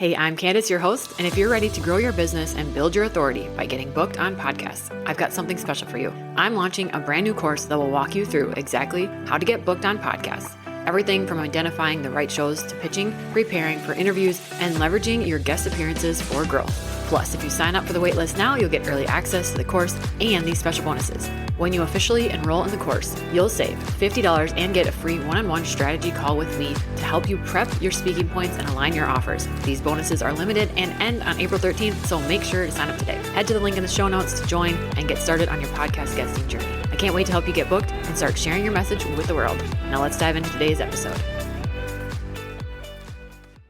Hey, I'm Candace, your host, and if you're ready to grow your business and build your authority by getting booked on podcasts, I've got something special for you. I'm launching a brand new course that will walk you through exactly how to get booked on podcasts. Everything from identifying the right shows to pitching, preparing for interviews, and leveraging your guest appearances for growth. Plus, if you sign up for the waitlist now, you'll get early access to the course and these special bonuses. When you officially enroll in the course, you'll save $50 and get a free one-on-one strategy call with me to help you prep your speaking points and align your offers. These bonuses are limited and end on April 13th, so make sure to sign up today. Head to the link in the show notes to join and get started on your podcast guesting journey. I can't wait to help you get booked and start sharing your message with the world. Now let's dive into today's episode.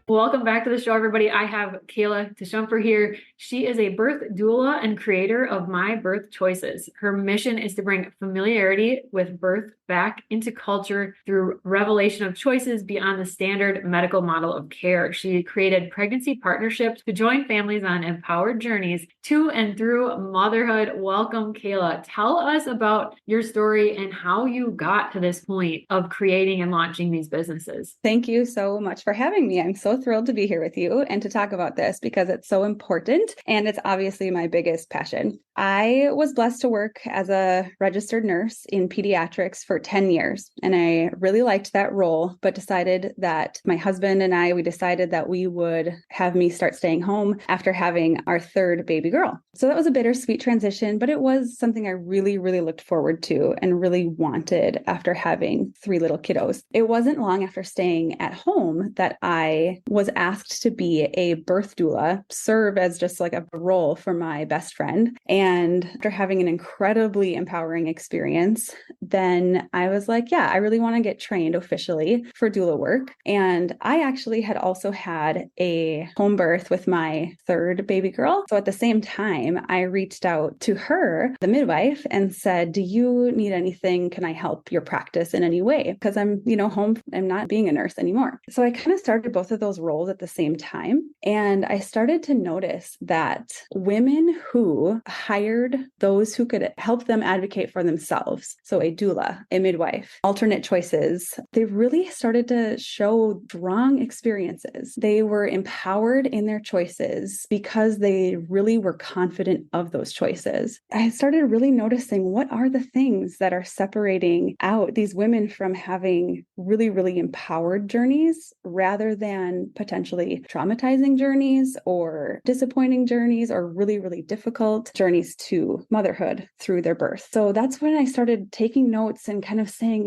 Welcome back to the show, everybody. I have Kayla Tschumper here. She is a birth doula and creator of My Birth Choices. Her mission is to bring familiarity with birth back into culture through revelation of choices beyond the standard medical model of care. She created pregnancy partnerships to join families on empowered journeys to and through motherhood. Welcome, Kayla. Tell us about your story and how you got to this point of creating and launching these businesses. Thank you so much for having me. I'm so thrilled to be here with you and to talk about this because it's so important and it's obviously my biggest passion. I was blessed to work as a registered nurse in pediatrics for 10 years, and I really liked that role, but decided that my husband and we decided that we would have me start staying home after having our third baby girl. So that was a bittersweet transition, but it was something I really, really looked forward to and really wanted after having 3 little kiddos. It wasn't long after staying at home that I was asked to be a birth doula, serve as just like a role for my best friend. And after having an incredibly empowering experience, then I was like, yeah, I really want to get trained officially for doula work. And I actually had also had a home birth with my third baby girl. So at the same time, I reached out to her, the midwife, and said, do you need anything? Can I help your practice in any way? Because I'm, home. I'm not being a nurse anymore. So I kind of started both of those roles at the same time. And I started to notice that women who hired those who could help them advocate for themselves, so a doula, a midwife, alternate choices, they really started to show strong experiences. They were empowered in their choices because they really were confident of those choices. I started really noticing what are the things that are separating out these women from having really, really empowered journeys rather than potentially traumatizing journeys or disappointing journeys or really, really difficult journeys to motherhood through their birth. So that's when I started taking notes and kind of saying,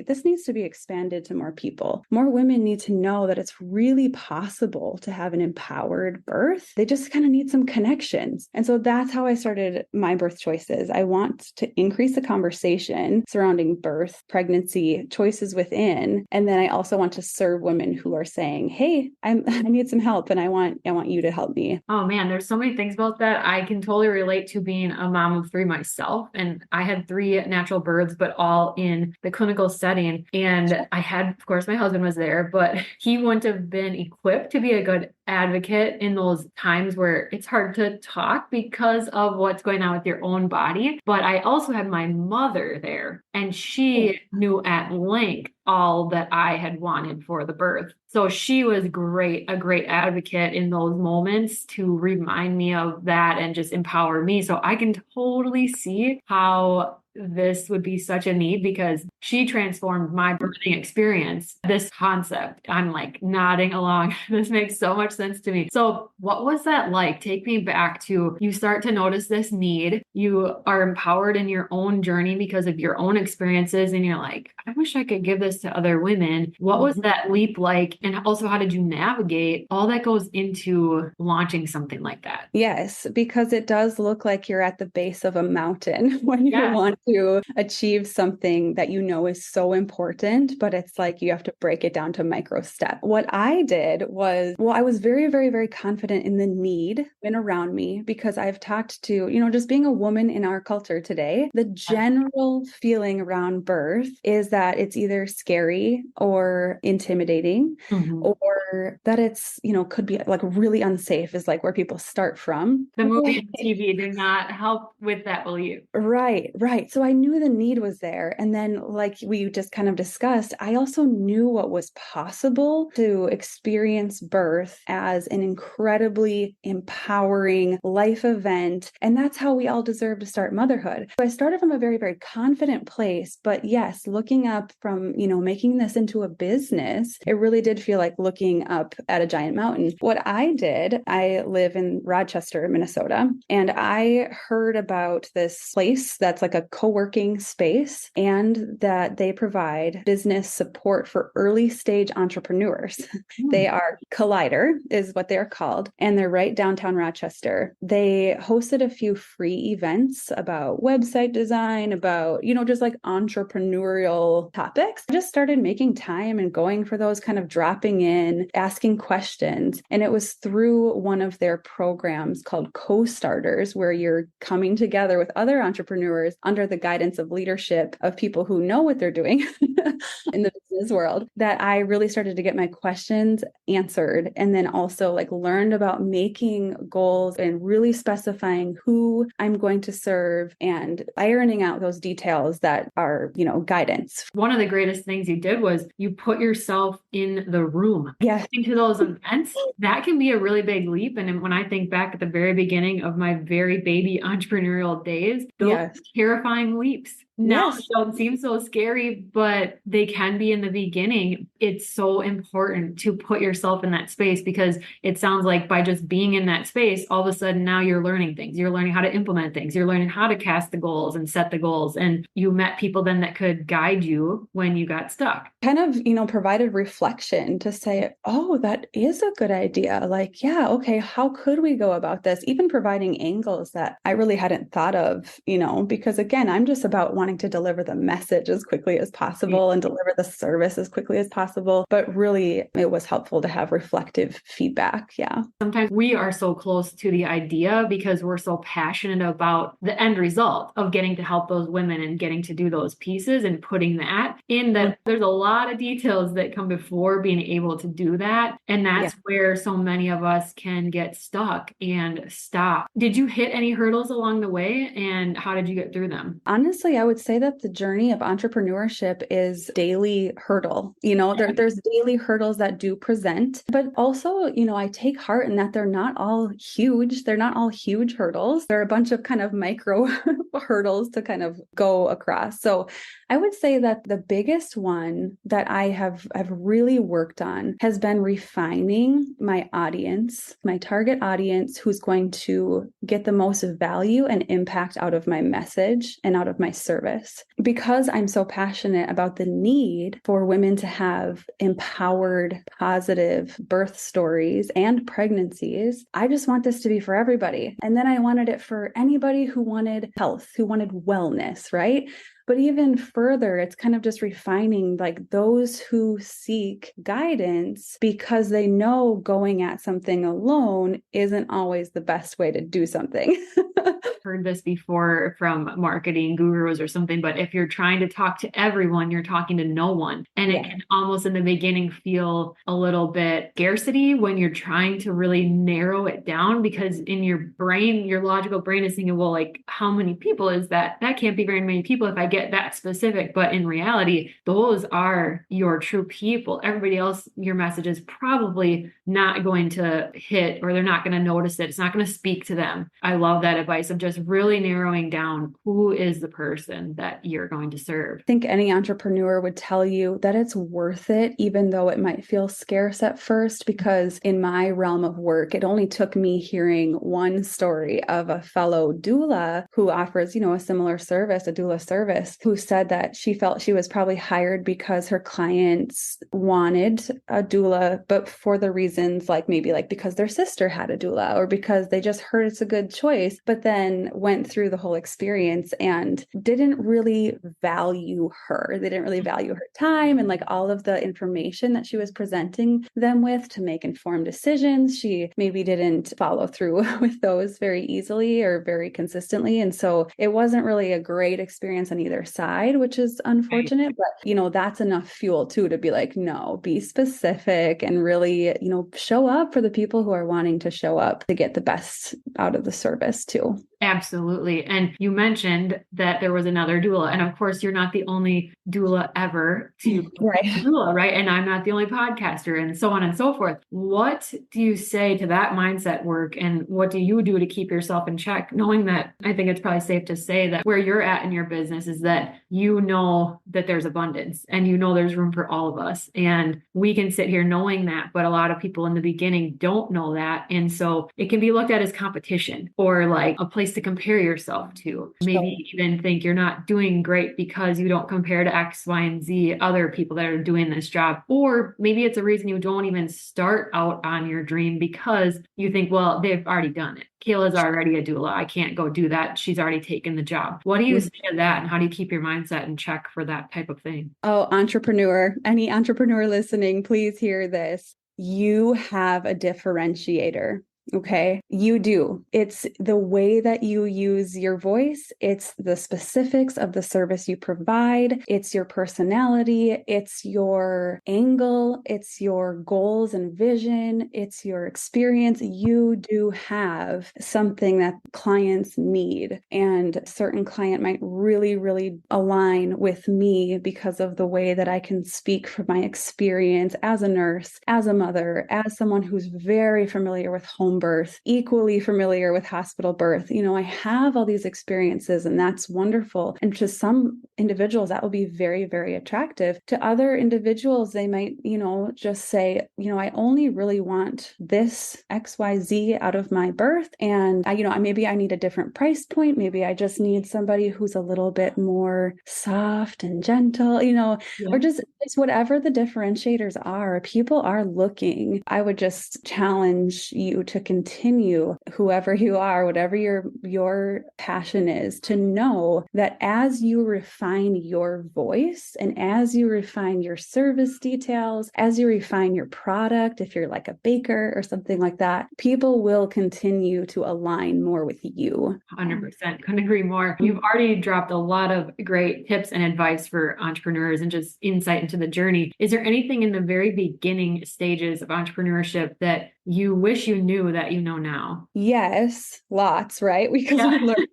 this needs to be expanded to more people. More women need to know that it's really possible to have an empowered birth. They just kind of need some connections. And so that's how I started My Birth Choices. I want to increase the conversation surrounding birth, pregnancy, choices within. And then I also want to serve women who are saying, hey, I need some help and I want you to help me. Oh man, there's so many things about that. I can totally relate to being a mom of 3 myself. And I had 3 natural births, but all in the clinical setting. And I had, of course, my husband was there, but he wouldn't have been equipped to be a good advocate in those times where it's hard to talk because of what's going on with your own body. But I also had my mother there, and she knew at length all that I had wanted for the birth. So she was a great advocate in those moments to remind me of that and just empower me. So I can totally see how this would be such a need because she transformed my birthing experience. This concept, I'm like nodding along. This makes so much sense to me. So what was that like? Take me back to, you start to notice this need. You are empowered in your own journey because of your own experiences. And you're like, I wish I could give this to other women. What was that leap like? And also, how did you navigate all that goes into launching something like that? Yes, because it does look like you're at the base of a mountain when you want to achieve something that you know is so important, but it's like you have to break it down to micro step. What I did was, I was very, very, very confident in the need and around me because I've talked to, just being a woman in our culture today, the general feeling around birth is that it's either scary or intimidating, or that it's, could be like really unsafe is like where people start from. The movie and TV do not help with that belief. Right. right? So I knew the need was there. And then, like we just kind of discussed, I also knew what was possible to experience birth as an incredibly empowering life event. And that's how we all deserve to start motherhood. So I started from a very, very confident place. But yes, looking up from, making this into a business, it really did feel like looking up at a giant mountain. What I did, I live in Rochester, Minnesota, and I heard about this place that's like a co-working space and that they provide business support for early stage entrepreneurs. They are Collider is what they're called, and they're right downtown Rochester. They hosted a few free events about website design, about, just like entrepreneurial topics. I just started making time and going for those, kind of dropping in, asking questions. And it was through one of their programs called Co-Starters, where you're coming together with other entrepreneurs under the guidance of leadership of people who know what they're doing in the business world, that I really started to get my questions answered. And then also like learned about making goals and really specifying who I'm going to serve and ironing out those details that are, guidance. One of the greatest things you did was you put yourself in the room. Yes. Into those events. That can be a really big leap. And when I think back at the very beginning of my very baby entrepreneurial days, those are terrifying leaps. Now they don't seem so scary, but they can be in the beginning. It's so important to put yourself in that space, because it sounds like by just being in that space, all of a sudden now you're learning things. You're learning how to implement things. You're learning how to cast the goals and set the goals. And you met people then that could guide you when you got stuck. Kind of, provided reflection to say, oh, that is a good idea. Like, yeah, okay, how could we go about this? Even providing angles that I really hadn't thought of, because again, I'm just about wanting to deliver the message as quickly as possible and deliver the service as quickly as possible. But really, it was helpful to have reflective feedback. Yeah. Sometimes we are so close to the idea because we're so passionate about the end result of getting to help those women and getting to do those pieces and putting that in, that there's a lot of details that come before being able to do that. And that's where so many of us can get stuck and stop. Did you hit any hurdles along the way, and how did you get through them? Honestly, I would say that the journey of entrepreneurship is daily hurdle. There's daily hurdles that do present, but also, I take heart in that they're not all huge. They're not all huge hurdles. There are a bunch of kind of micro hurdles to kind of go across. So I would say that the biggest one that I have really worked on has been refining my audience, my target audience, who's going to get the most value and impact out of my message and out of my service. Because I'm so passionate about the need for women to have empowered, positive birth stories and pregnancies, I just want this to be for everybody. And then I wanted it for anybody who wanted health, who wanted wellness, right? But even further, it's kind of just refining like those who seek guidance because they know going at something alone isn't always the best way to do something. Heard this before from marketing gurus or something, but if you're trying to talk to everyone, you're talking to no one. And it can almost in the beginning feel a little bit scarcity when you're trying to really narrow it down, because in your brain, your logical brain is thinking, well, like, how many people is that? That can't be very many people if I get that specific. But in reality, those are your true people. Everybody else, your message is probably not going to hit, or they're not going to notice it. It's not going to speak to them. I love that advice of just really narrowing down who is the person that you're going to serve. I think any entrepreneur would tell you that it's worth it, even though it might feel scarce at first, because in my realm of work, it only took me hearing one story of a fellow doula who offers, a similar service, a doula service, who said that she felt she was probably hired because her clients wanted a doula, but for the reasons maybe because their sister had a doula, or because they just heard it's a good choice, but then went through the whole experience and didn't really value her. They didn't really value her time and all of the information that she was presenting them with to make informed decisions. She maybe didn't follow through with those very easily or very consistently. And so it wasn't really a great experience on either side, which is unfortunate. But, that's enough fuel too to be like, no, be specific and really, show up for the people who are wanting to show up to get the best out of the service too. Absolutely. And you mentioned that there was another doula. And of course, you're not the only doula ever to be Right. a doula, right? And I'm not the only podcaster and so on and so forth. What do you say to that mindset work? And what do you do to keep yourself in check? Knowing that I think it's probably safe to say that where you're at in your business is that you know that there's abundance and you know there's room for all of us. And we can sit here knowing that, but a lot of people in the beginning don't know that. And so it can be looked at as competition or like a place to compare yourself to. Maybe even think you're not doing great because you don't compare to X, Y, and Z other people that are doing this job. Or maybe it's a reason you don't even start out on your dream because you think, well, they've already done it. Kayla's already a doula. I can't go do that. She's already taken the job. What do you say to that? And how do you keep your mindset in check for that type of thing? Oh, entrepreneur, any entrepreneur listening, please hear this. You have a differentiator. Okay, you do. It's the way that you use your voice. It's the specifics of the service you provide. It's your personality. It's your angle. It's your goals and vision. It's your experience. You do have something that clients need. And a certain client might really, really align with me because of the way that I can speak from my experience as a nurse, as a mother, as someone who's very familiar with home birth, equally familiar with hospital birth. I have all these experiences and that's wonderful. And to some individuals, that will be very, very attractive. To other individuals, they might, just say, I only really want this XYZ out of my birth. And maybe I need a different price point. Maybe I just need somebody who's a little bit more soft and gentle, or just it's whatever the differentiators are. People are looking. I would just challenge you to continue, whoever you are, whatever your passion is, to know that as you refine your voice and as you refine your service details, as you refine your product, if you're like a baker or something like that, people will continue to align more with you. 100%. Couldn't agree more. You've already dropped a lot of great tips and advice for entrepreneurs and just insight into the journey. Is there anything in the very beginning stages of entrepreneurship that you wish you knew that you know now? Yes, lots, right? Because we learn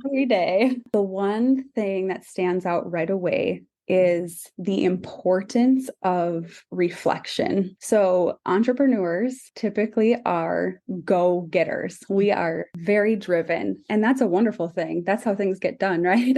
every day. The one thing that stands out right away is the importance of reflection. So entrepreneurs typically are go-getters. We are very driven, and that's a wonderful thing. That's how things get done, right?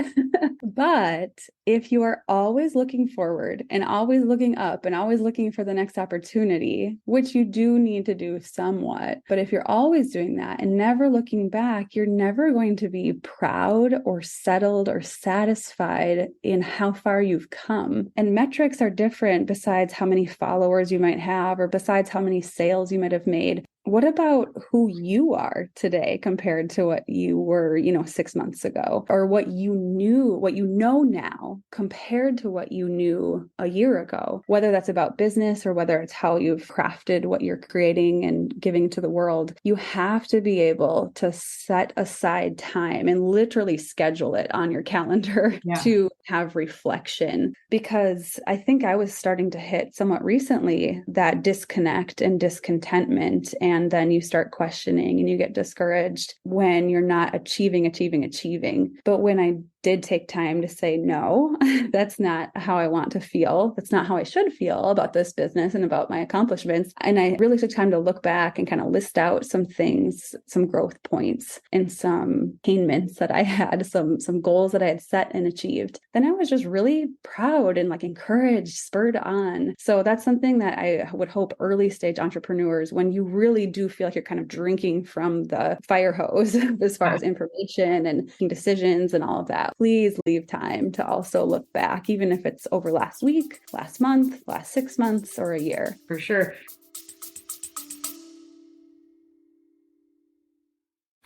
But if you are always looking forward and always looking up and always looking for the next opportunity, which you do need to do somewhat, but if you're always doing that and never looking back, you're never going to be proud or settled or satisfied in how far you've come. And metrics are different besides how many followers you might have or besides how many sales you might have made. What about who you are today compared to what you were, 6 months ago, or what you know now compared to what you knew a year ago, whether that's about business or whether it's how you've crafted what you're creating and giving to the world? You have to be able to set aside time and literally schedule it on your calendar to have reflection, because I think I was starting to hit somewhat recently that disconnect and discontentment. And then you start questioning and you get discouraged when you're not achieving. But when I did take time to say, no, that's not how I want to feel. That's not how I should feel about this business and about my accomplishments. And I really took time to look back and kind of list out some things, some growth points and some attainments that I had, some goals that I had set and achieved. Then I was just really proud and encouraged, spurred on. So that's something that I would hope early stage entrepreneurs, when you really do feel like you're kind of drinking from the fire hose as far as information and making decisions and all of that, please leave time to also look back, even if it's over last week, last month, last 6 months, or a year. For sure.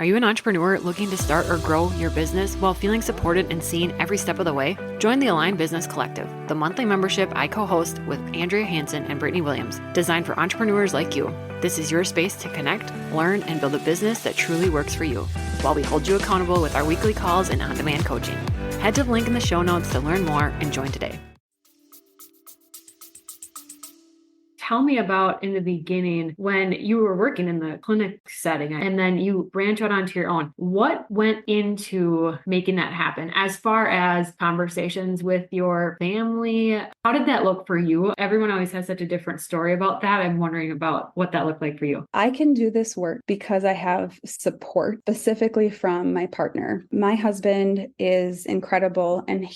Are you an entrepreneur looking to start or grow your business while feeling supported and seen every step of the way? Join the Aligned Business Collective, the monthly membership I co-host with Andrea Hansen and Brittany Williams, designed for entrepreneurs like you. This is your space to connect, learn, and build a business that truly works for you, while we hold you accountable with our weekly calls and on-demand coaching. Head to the link in the show notes to learn more and join today. Tell me about in the beginning when you were working in the clinic setting and then you branch out onto your own. What went into making that happen as far as conversations with your family? How did that look for you? Everyone always has such a different story about that. I'm wondering about what that looked like for you. I can do this work because I have support, specifically from my partner. My husband is incredible, and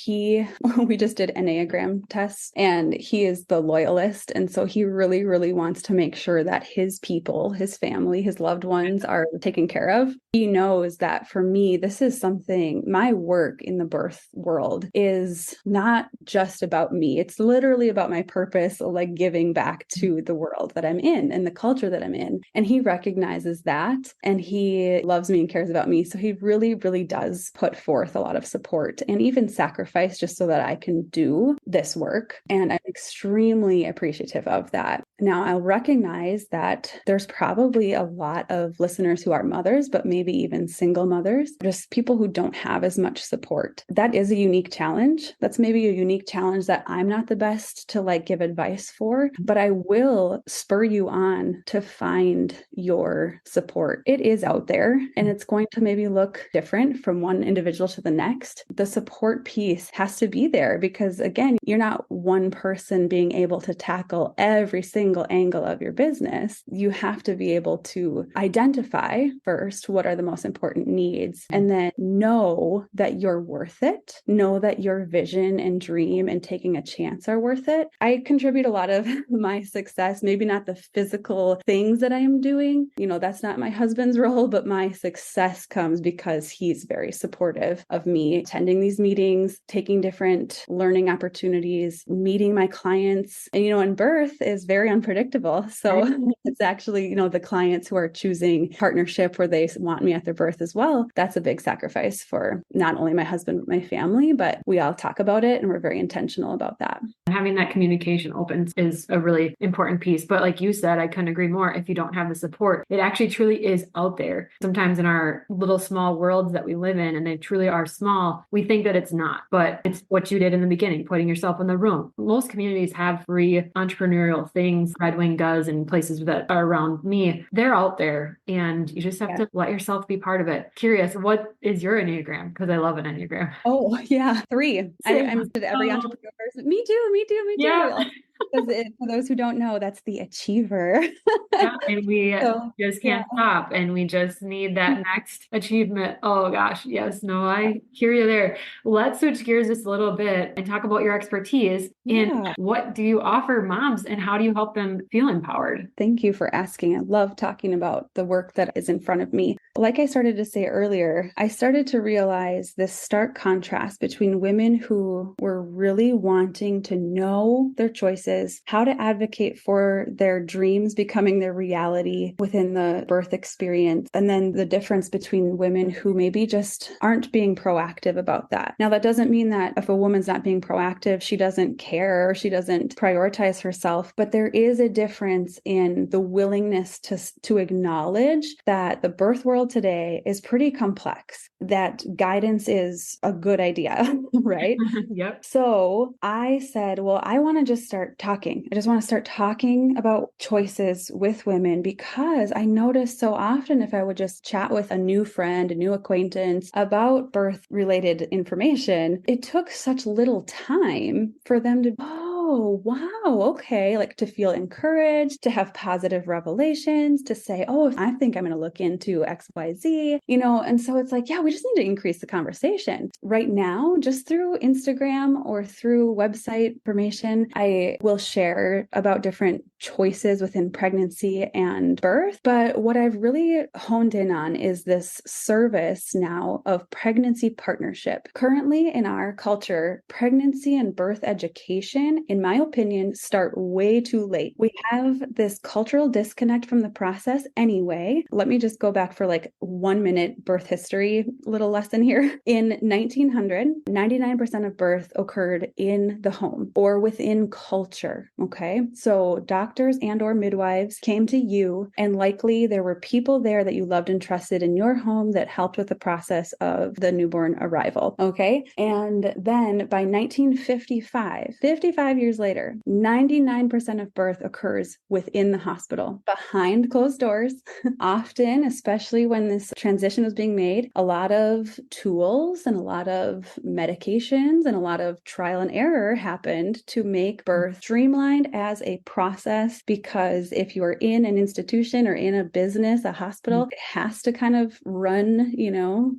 we just did Enneagram tests, and he is the loyalist. And so he really, really wants to make sure that his people, his family, his loved ones are taken care of. He knows that for me, this is something, my work in the birth world is not just about me. It's literally about my purpose, like giving back to the world that I'm in and the culture that I'm in. And he recognizes that, and he loves me and cares about me. So he really, really does put forth a lot of support and even sacrifice just so that I can do this work. And I'm extremely appreciative of that. Now, I'll recognize that there's probably a lot of listeners who are mothers, but maybe even single mothers, just people who don't have as much support. That is a unique challenge. That's maybe a unique challenge that I'm not the best to like give advice for, but I will spur you on to find your support. It is out there, and it's going to maybe look different from one individual to the next. The support piece has to be there because, again, you're not one person being able to tackle every single angle of your business. You have to be able to identify first what are the most important needs, and then know that you're worth it. Know that your vision and dream and taking a chance are worth it. I contribute a lot of my success, maybe not the physical things that I am doing. That's not my husband's role, but my success comes because he's very supportive of me attending these meetings, taking different learning opportunities, meeting my clients. And birth is very unpredictable. So it's actually, the clients who are choosing partnership where they want me at their birth as well. That's a big sacrifice for not only my husband, but my family, but we all talk about it and we're very intentional about that. Having that communication open is a really important piece. But like you said, I couldn't agree more. If you don't have the support, it actually truly is out there. Sometimes in our little small worlds that we live in, and they truly are small, we think that it's not, but it's what you did in the beginning, putting yourself in the room. Most communities have free entrepreneurial things. Red Wing does, and places that are around me. They're out there, and you just have to let yourself be part of it. Curious, what is your Enneagram? Because I love an Enneagram. Oh, yeah. 3. I'm to every entrepreneur. Me too. Yeah. Because for those who don't know, that's the achiever. Yeah, and we just can't stop, and we just need that next achievement. Oh gosh, yes, no, I hear you there. Let's switch gears just a little bit and talk about your expertise in what do you offer moms and how do you help them feel empowered? Thank you for asking. I love talking about the work that is in front of me. Like I started to say earlier, I started to realize this stark contrast between women who were really wanting to know their choices, how to advocate for their dreams becoming their reality within the birth experience, and then the difference between women who maybe just aren't being proactive about that. Now, that doesn't mean that if a woman's not being proactive, she doesn't care or she doesn't prioritize herself, but there is a difference in the willingness to acknowledge that the birth world today is pretty complex, that guidance is a good idea, right? Yep. So I said, well, I want to just start talking. I just want to start talking about choices with women because I noticed so often if I would just chat with a new friend, a new acquaintance about birth related information, it took such little time for them to, oh, wow, okay, like to feel encouraged, to have positive revelations, to say, oh, I think I'm going to look into XYZ, and so it's like, yeah, we just need to increase the conversation. Right now, just through Instagram or through website information, I will share about different choices within pregnancy and birth. But what I've really honed in on is this service now of pregnancy partnership. Currently in our culture, pregnancy and birth education, in my opinion, start way too late. We have this cultural disconnect from the process anyway. Let me just go back for like 1 minute birth history, little lesson here. In 1900, 99% of birth occurred in the home or within culture. Okay. So doctors and or midwives came to you, and likely there were people there that you loved and trusted in your home that helped with the process of the newborn arrival. Okay. And then by 1955, 55 years years later, 99% of birth occurs within the hospital, behind closed doors. Often, especially when this transition was being made, a lot of tools and a lot of medications and a lot of trial and error happened to make birth streamlined as a process, because if you are in an institution or in a business, a hospital, it has to kind of run,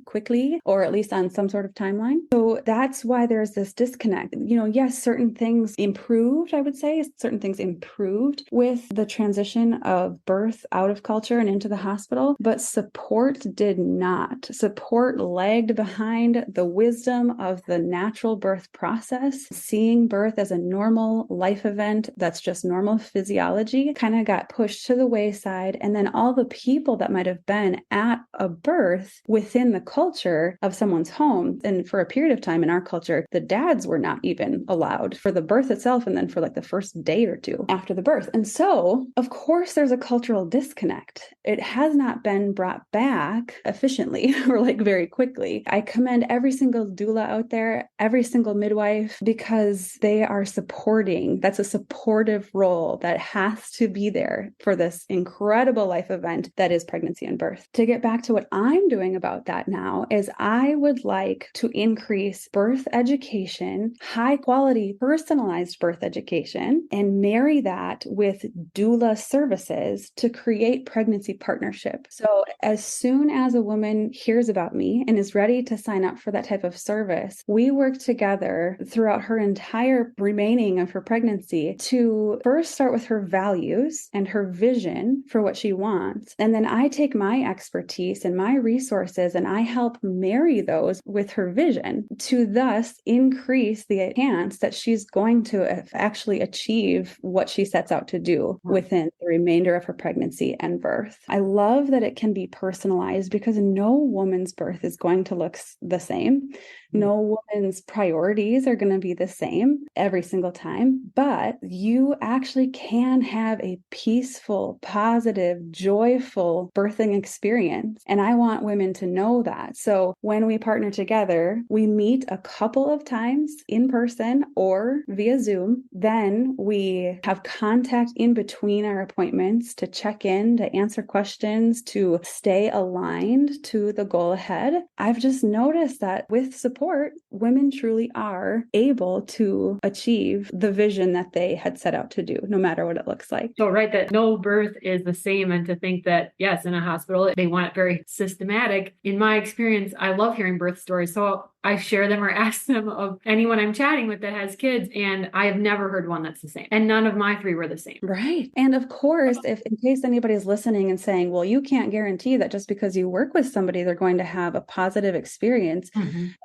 quickly, or at least on some sort of timeline. So that's why there's this disconnect. Yes, certain things improved, I would say, certain things improved with the transition of birth out of culture and into the hospital, but support did not. Support lagged behind the wisdom of the natural birth process. Seeing birth as a normal life event that's just normal physiology kind of got pushed to the wayside. And then all the people that might have been at a birth within the culture of someone's home, and for a period of time in our culture, the dads were not even allowed for the birth itself, and then for like the first day or two after the birth. And so, of course, there's a cultural disconnect. It has not been brought back efficiently or like very quickly. I commend every single doula out there, every single midwife, because they are supporting. That's a supportive role that has to be there for this incredible life event that is pregnancy and birth. To get back to what I'm doing about that now is I would like to increase birth education, high quality personalized birth education, and marry that with doula services to create pregnancy partnership. So as soon as a woman hears about me and is ready to sign up for that type of service, we work together throughout her entire remaining of her pregnancy to first start with her values and her vision for what she wants. And then I take my expertise and my resources and I help marry those with her vision to thus increase the chance that she's going to actually achieve what she sets out to do within the remainder of her pregnancy and birth. I love that it can be personalized because no woman's birth is going to look the same. No woman's priorities are going to be the same every single time, but you actually can have a peaceful, positive, joyful birthing experience. And I want women to know that. So when we partner together, we meet a couple of times in person or via Zoom. Then we have contact in between our appointments to check in, to answer questions, to stay aligned to the goal ahead. I've just noticed that with support, women truly are able to achieve the vision that they had set out to do, no matter what it looks like. So, right, that no birth is the same. And to think that, yes, in a hospital, they want it very systematic. In my experience, I love hearing birth stories. So I share them or ask them of anyone I'm chatting with that has kids, and I have never heard one that's the same. And none of my three were the same. Right. And of course, if in case anybody's listening and saying, well, you can't guarantee that just because you work with somebody, they're going to have a positive experience.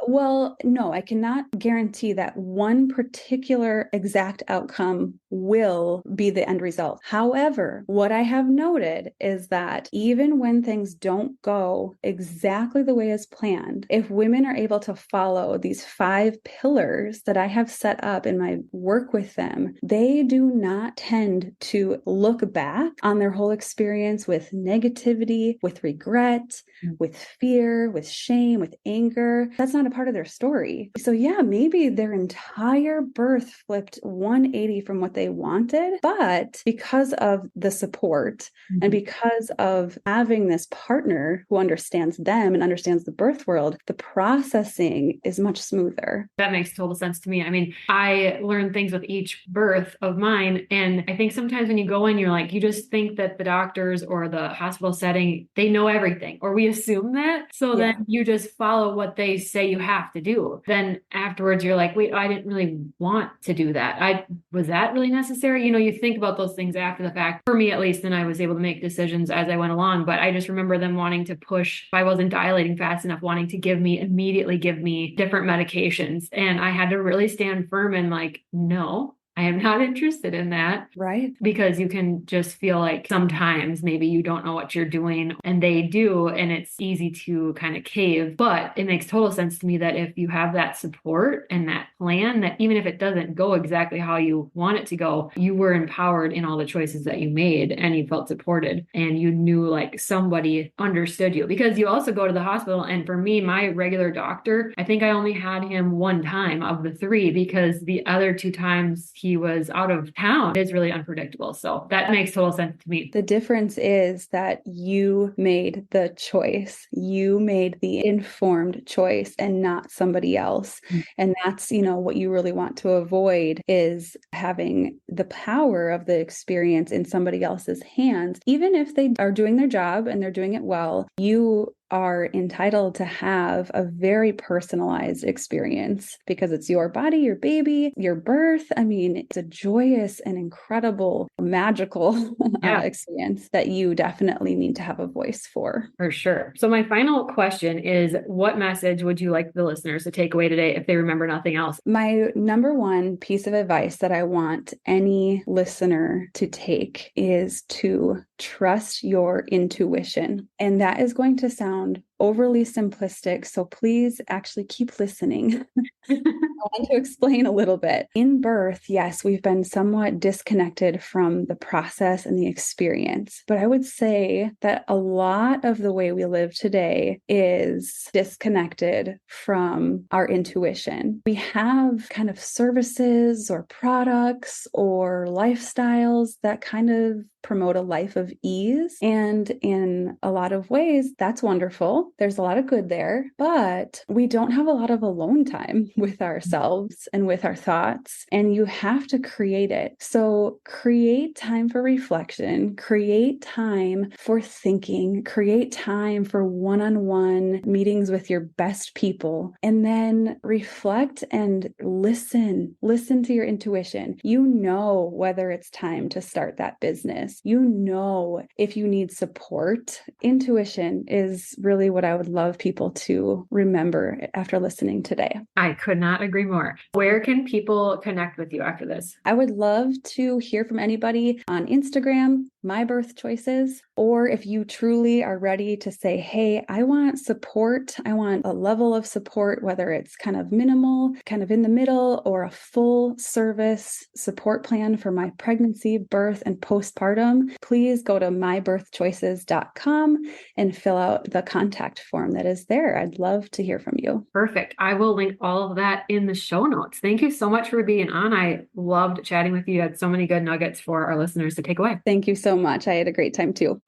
Well, no, I cannot guarantee that one particular exact outcome will be the end result. However, what I have noted is that even when things don't go exactly the way as planned, if women are able to follow these 5 pillars that I have set up in my work with them, they do not tend to look back on their whole experience with negativity, with regret, with fear, with shame, with anger. That's not a part of their story. So yeah, maybe their entire birth flipped 180 from what they wanted, but because of the support and because of having this partner who understands them and understands the birth world, the processing is much smoother. That makes total sense to me. I mean, I learned things with each birth of mine. And I think sometimes when you go in, you're like, you just think that the doctors or the hospital setting, they know everything, or we assume that. So then you just follow what they say you have to do. Then afterwards, you're like, wait, I didn't really want to do that. Was that really necessary? You think about those things after the fact. For me, at least, and I was able to make decisions as I went along. But I just remember them wanting to push, if I wasn't dilating fast enough, wanting to immediately give me different medications. And I had to really stand firm and like, no, I am not interested in that. Right. Because you can just feel like sometimes maybe you don't know what you're doing and they do, and it's easy to kind of cave. But it makes total sense to me that if you have that support and that plan, that even if it doesn't go exactly how you want it to go, you were empowered in all the choices that you made and you felt supported and you knew like somebody understood you. Because you also go to the hospital, and for me, my regular doctor, I think I only had him one time of the 3 because the other 2 times he was out of town. It's really unpredictable. So that makes total sense to me. The difference is that you made the choice. You made the informed choice and not somebody else. And that's, what you really want to avoid is having the power of the experience in somebody else's hands. Even if they are doing their job and they're doing it well, you are entitled to have a very personalized experience because it's your body, your baby, your birth. I mean, it's a joyous and incredible, magical experience that you definitely need to have a voice for. For sure. So my final question is, what message would you like the listeners to take away today if they remember nothing else? My number one piece of advice that I want any listener to take is to trust your intuition. And that is going to sound overly simplistic. So please actually keep listening. I want to explain a little bit. In birth, yes, we've been somewhat disconnected from the process and the experience. But I would say that a lot of the way we live today is disconnected from our intuition. We have kind of services or products or lifestyles that kind of promote a life of ease. And in a lot of ways, that's wonderful. There's a lot of good there, but we don't have a lot of alone time with ourselves and with our thoughts, and you have to create it. So create time for reflection, create time for thinking, create time for one-on-one meetings with your best people, and then reflect and listen to your intuition. You know whether it's time to start that business. You know if you need support. Intuition is really what I would love people to remember after listening today. I could not agree more. Where can people connect with you after this? I would love to hear from anybody on Instagram, My Birth Choices, or if you truly are ready to say, hey, I want support. I want a level of support, whether it's kind of minimal, kind of in the middle, or a full service support plan for my pregnancy, birth, and postpartum. Please go to mybirthchoices.com and fill out the contact form that is there. I'd love to hear from you. Perfect. I will link all of that in the show notes. Thank you so much for being on. I loved chatting with you. You had so many good nuggets for our listeners to take away. Thank you so much. I had a great time too.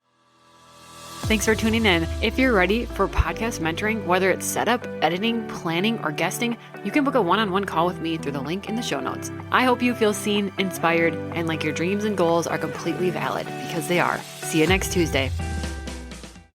Thanks for tuning in. If you're ready for podcast mentoring, whether it's setup, editing, planning, or guesting, you can book a one-on-one call with me through the link in the show notes. I hope you feel seen, inspired, and like your dreams and goals are completely valid, because they are. See you next Tuesday.